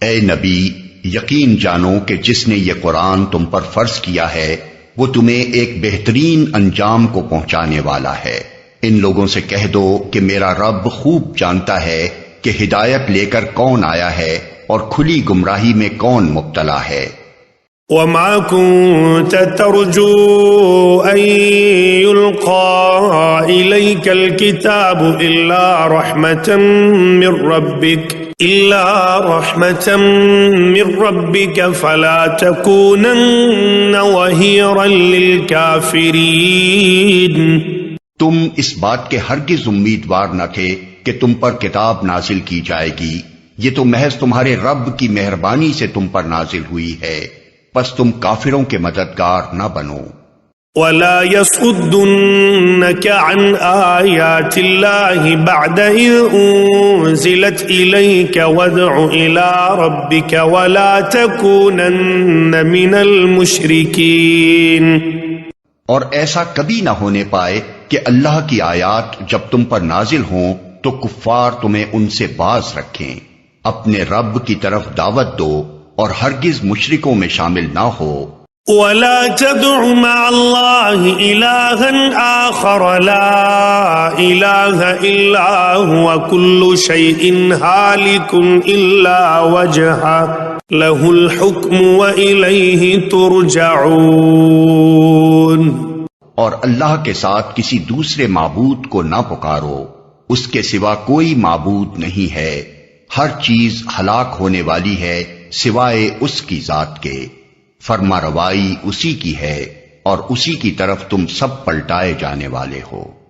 اے نبی یقین جانو کہ جس نے یہ قرآن تم پر فرض کیا ہے وہ تمہیں ایک بہترین انجام کو پہنچانے والا ہے۔ ان لوگوں سے کہہ دو کہ میرا رب خوب جانتا ہے کہ ہدایت لے کر کون آیا ہے اور کھلی گمراہی میں کون مبتلا ہے۔ وما كنت ترجو أن يلقى إليك الكتاب إلا رحمة من ربك فلا تكونن ظهيرا للكافرين۔ تم اس بات کے ہرگز امیدوار نہ تھے کہ تم پر کتاب نازل کی جائے گی، یہ تو محض تمہارے رب کی مہربانی سے تم پر نازل ہوئی ہے، پس تم کافروں کے مددگار نہ بنو۔ ولا يصدنك عن آيات الله بعد إذ أنزلت إليك وادع إلى ربك ولا تكونن من المشركين۔ اور ایسا کبھی نہ ہونے پائے کہ اللہ کی آیات جب تم پر نازل ہوں تو کفار تمہیں ان سے باز رکھیں۔ اپنے رب کی طرف دعوت دو اور ہرگز مشرکوں میں شامل نہ ہو۔ ولا تدع مع الله إلها آخر لا إله إلا هو كل شيء هالك إلا وجهه له الحكم وإليه ترجعون۔ اور اللہ کے ساتھ کسی دوسرے معبود کو نہ پکارو، اس کے سوا کوئی معبود نہیں ہے، ہر چیز ہلاک ہونے والی ہے، سوائے اس کی ذات کے، فرما روائی اسی کی ہے اور اسی کی طرف تم سب پلٹائے جانے والے ہو۔